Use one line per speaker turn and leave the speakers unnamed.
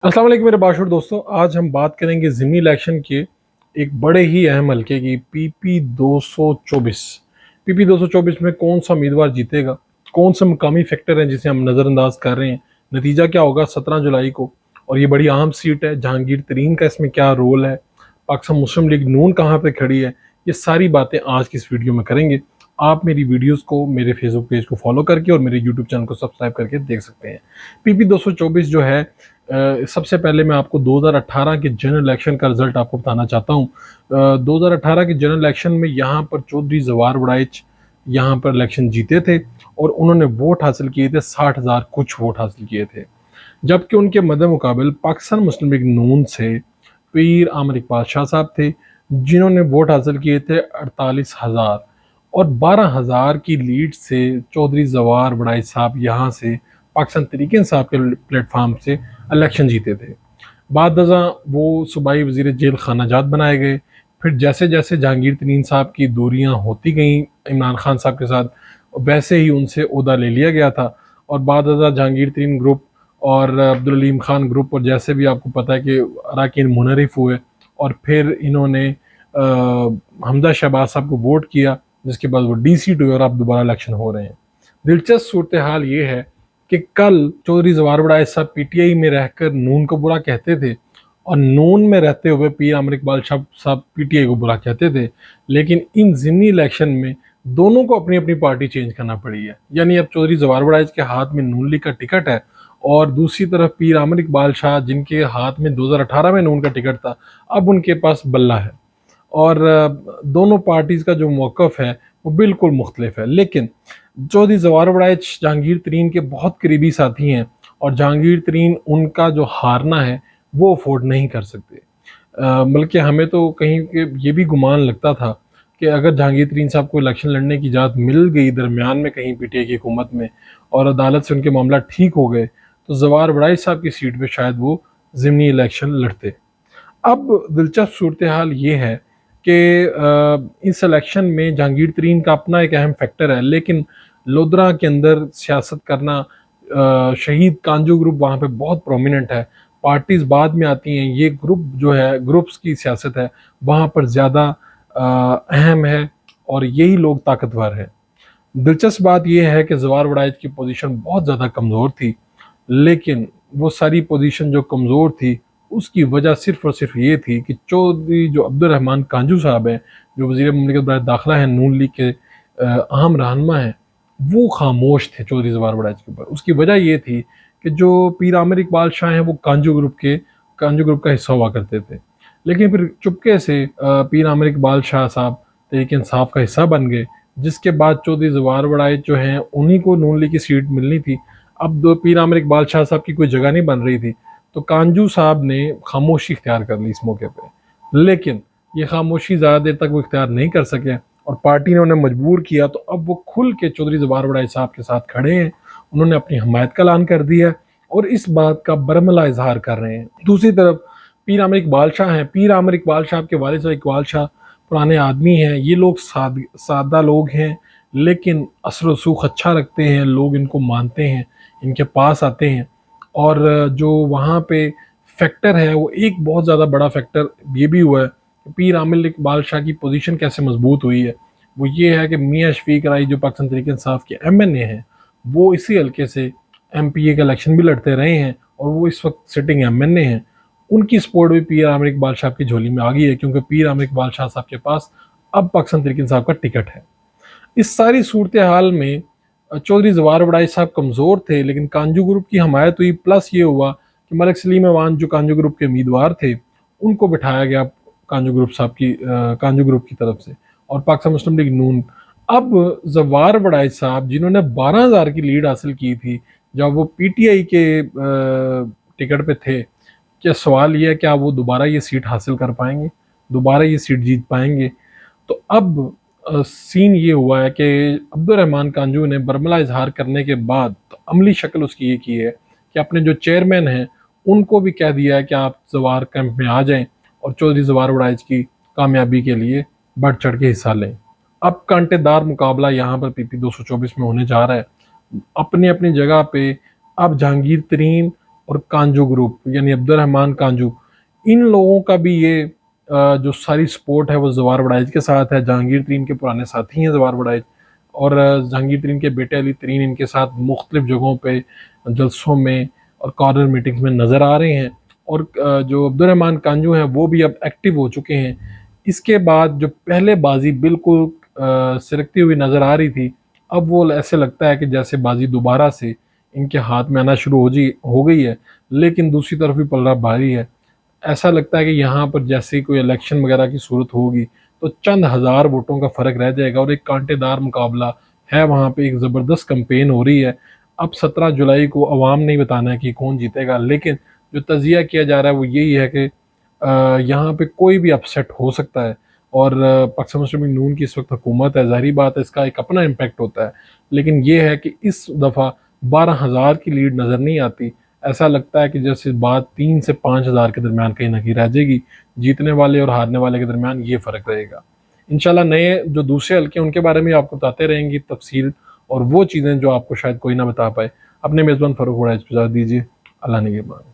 अस्सलाम वालेकुम मेरे बाशुर दोस्तों। आज हम बात करेंगे ज़िमनी इलेक्शन के एक बड़े ही अहम हलके की पीपी 224। पीपी 224 में कौन सा उम्मीदवार जीतेगा, कौन सा मकामी फैक्टर है जिसे हम नज़रअंदाज कर रहे हैं, नतीजा क्या होगा 17 जुलाई को। और ये बड़ी अहम सीट है, जहांगीर तरीन का इसमें क्या रोल है, पाकिस्तान मुस्लिम लीग नून कहाँ पे खड़ी है, ये सारी बातें आज की इस वीडियो में करेंगे। आप मेरी वीडियोस को मेरे फेसबुक पेज को फॉलो करके और मेरे यूट्यूब चैनल को सब्सक्राइब करके देख सकते हैं। पीपी 224 जो है, सबसे पहले मैं आपको 2018 के जनरल इलेक्शन का रिजल्ट आपको बताना चाहता हूँ। 2018 के जनरल इलेक्शन में यहाँ पर चौधरी जवार वड़ाइच यहाँ पर इलेक्शन जीते थे और उन्होंने वोट हासिल किए थे, 60,000 कुछ वोट हासिल किए थे। जबकि उनके मद्दे मुकाबिल पाकिस्तान मुस्लिम लीग नून से पीर आमिर इकबाल शाह साहब थे, जिन्होंने वोट हासिल किए थे 48,000, और 12,000 की लीड से चौधरी जवार वड़ाइच साहब यहाँ से पाकिस्तान तहरीक इंसाफ के प्लेटफार्म से इलेक्शन जीते थे। बाद अज़ां वो सूबाई वज़ीर जेल खाना जात बनाए गए। फिर जैसे जैसे जहांगीर तरीन साहब की दूरियां होती गईं इमरान खान साहब के साथ, वैसे ही उनसे ओहदा ले लिया गया था। और बाद अज़ां जहांगीर तरीन ग्रुप और अब्दुल अलीम खान ग्रुप, और जैसे भी आपको पता है कि अराकीन मुनरिफ हुए, और फिर इन्होंने हमजा शहबाज साहब को वोट किया, जिसके बाद वो DC हुए और अब दोबारा इलेक्शन हो रहे हैं। दिलचस्प सूरत हाल ये है कि कल चौधरी जवार वड़ाइच साहब PTI में रहकर नून को बुरा कहते थे, और नून में रहते हुए पीर आमिर इकबाल शाह साहब PTI को बुरा कहते थे। लेकिन इन ज़िमनी इलेक्शन में दोनों को अपनी अपनी पार्टी चेंज करना पड़ी है। यानी अब चौधरी जवार वड़ाइच के हाथ में नून लीग का टिकट है, और दूसरी तरफ पीर आमिर इकबाल शाह जिनके हाथ में 2018 में नून का टिकट था, अब उनके पास बल्ला है। और दोनों पार्टीज़ का जो मौक़िफ़ है वो बिल्कुल मुख्तलिफ है। लेकिन चौधरी जवार वड़ाइच जहांगीर तरीन के बहुत करीबी साथी हैं, और जहांगीर तरीन उनका जो हारना है वो अफोर्ड नहीं कर सकते। बल्कि हमें तो कहीं के ये भी गुमान लगता था कि अगर जहांगीर तरीन साहब को इलेक्शन लड़ने की इजाज़त मिल गई दरमियान में कहीं PTI की हुकूमत में, और अदालत से उनके मामला ठीक हो गए, तो जवार वड़ाइच साहब की सीट पर शायद वो ज़िमनी इलेक्शन लड़ते। अब दिलचस्प सूरत हाल ये है कि इस इलेक्शन में जहांगीर तरीन का अपना एक अहम फैक्टर है, लेकिन लोधरा के अंदर सियासत करना, शहीद कांजू ग्रुप वहाँ पे बहुत प्रोमिनेंट है। पार्टीज बाद में आती हैं, ये ग्रुप जो है, ग्रुप्स की सियासत है, वहाँ पर ज़्यादा अहम है, और यही लोग ताकतवर हैं। दिलचस्प बात यह है कि जवार वड़ाइच की पोजीशन बहुत ज़्यादा कमज़ोर थी, लेकिन वो सारी पोजीशन जो कमज़ोर थी उसकी वजह सिर्फ और सिर्फ ये थी कि चौधरी जो अब्दुल रहमान कांजू साहब हैं, जो वज़ीर मुमलिकत बराए दाखिला हैं, नून लीग के अहम रहनुमा हैं, वो खामोश थे चौधरी जवार वड़ाइच के ऊपर। उसकी वजह ये थी कि जो पीर आमिर इकबाल शाह हैं वो कांजू ग्रुप का हिस्सा हुआ करते थे। लेकिन फिर चुपके से पीर आमिर इकबाल शाह साहब तहरीक इंसाफ का हिस्सा बन गए, जिसके बाद चौधरी जवार वड़ाइच जो हैं उन्हीं को नून लीग की सीट मिलनी थी। अब दो पीर आमिर इकबाल शाह साहब की कोई जगह नहीं बन रही थी, तो कांजू साहब ने खामोशी इख्तियार कर ली इस मौके पे। लेकिन ये खामोशी ज़्यादा देर तक वो इख्तियार नहीं कर सके, और पार्टी ने उन्हें मजबूर किया, तो अब वो खुल के चौधरी जवार वड़ाइच साहब के साथ खड़े हैं। उन्होंने अपनी हमायत का ऐलान कर दिया है और इस बात का बरमला इजहार कर रहे हैं। दूसरी तरफ पीर आमिर इकबाल शाह हैं। पीर आमिर इकबाल शाह के वालिद साहब इकबाल शाह पुराने आदमी हैं, ये लोग सादा लोग हैं, लेकिन असर रसूख अच्छा रखते हैं, लोग इनको मानते हैं, इनके पास आते हैं। और जो वहाँ पे फैक्टर है, वो एक बहुत ज़्यादा बड़ा फैक्टर ये भी हुआ है कि पीर आमिर इकबाल शाह की पोजीशन कैसे मजबूत हुई है। वो ये है कि मियाँ शफीक राई जो पाकिस्तान तहरीक इंसाफ के MNA हैं, वो इसी हल्के से MPA का इलेक्शन भी लड़ते रहे हैं, और वो इस वक्त सिटिंग MNA हैं। उनकी सपोर्ट भी पीर आमिर इकबाल शाह की झोली में आ गई है, क्योंकि पीर आमिर इकबाल शाह साहब के पास अब पाकिस्तान तहरीक इंसाफ का टिकट है। इस सारी सूरत हाल में चौधरी जवार वड़ाइच साहब कमज़ोर थे, लेकिन कांजू ग्रुप की हमायत हुई। प्लस ये हुआ कि मलिक सलीम अवान जो कांजू ग्रुप के उम्मीदवार थे, उनको बिठाया गया कांजू ग्रुप की तरफ से, और पाकिस्तान मुस्लिम लीग नून। अब जवार वड़ाइच साहब जिन्होंने 12,000 की लीड हासिल की थी जब वो PTI के टिकट पे थे, क्या सवाल ये है क्या वो दोबारा ये सीट हासिल कर पाएंगे, दोबारा ये सीट जीत पाएंगे? तो अब सीन ये हुआ है कि अब्दुल रहमान कांजू ने बरमला इजहार करने के बाद तो अमली शक्ल उसकी ये की है कि अपने जो चेयरमैन हैं उनको भी कह दिया है कि आप जवार कैंप में आ जाएं और चौधरी जवार वड़ाइच की कामयाबी के लिए बढ़ चढ़ के हिस्सा लें। अब कांटेदार मुकाबला यहाँ पर PP 224 में होने जा रहा है। अपनी अपनी जगह पे अब जहांगीर तरीन और कांजू ग्रुप यानी अब्दुर्रहमान कांजू, इन लोगों का भी ये जो सारी सपोर्ट है वो जवार वड़ाइज के साथ है। जहांगीर तरीन के पुराने साथी हैं जवार वड़ाइज, और जहांगीर तरीन के बेटे अली तरीन इनके साथ मुख्तलिफ जगहों पे जलसों में और कॉर्नर मीटिंग्स में नज़र आ रहे हैं। और जो अब्दुर्रहमान कांजू हैं वो भी अब एक्टिव हो चुके हैं। इसके बाद जो पहले बाजी बिल्कुल सिरकती हुई नज़र आ रही थी, अब वो ऐसे लगता है कि जैसे बाजी दोबारा से इनके हाथ में आना शुरू हो गई है। लेकिन दूसरी तरफ भी पलड़ा भारी है। ऐसा लगता है कि यहाँ पर जैसे कोई इलेक्शन वगैरह की सूरत होगी तो चंद हज़ार वोटों का फ़र्क रह जाएगा और एक कांटेदार मुकाबला है। वहाँ पे एक ज़बरदस्त कैंपेन हो रही है। अब 17 जुलाई को अवाम नहीं बताना है कि कौन जीतेगा, लेकिन जो तजिया किया जा रहा है वो यही है कि यहाँ पे कोई भी अपसेट हो सकता है। और पाकिस्तान मुस्लिम लीग नून की इस वक्त हुकूमत है, ज़ाहिरी बात है इसका एक अपना इम्पैक्ट होता है। लेकिन ये है कि इस दफ़ा 12,000 की लीड नज़र नहीं आती। ऐसा लगता है कि जैसे बात 3 से 5,000 के दरमियान कहीं ना कहीं रह जाएगी। जीतने वाले और हारने वाले के दरमियान ये फ़र्क रहेगा। इंशाल्लाह नए जो दूसरे हल्के हैं उनके बारे में आपको बताते रहेंगी तफसील, और वो चीज़ें जो आपको शायद कोई ना बता पाए। अपने मेज़बान फ़ारूक वड़ाइज को इजाज़त दीजिए। अल्लाह निगहबान।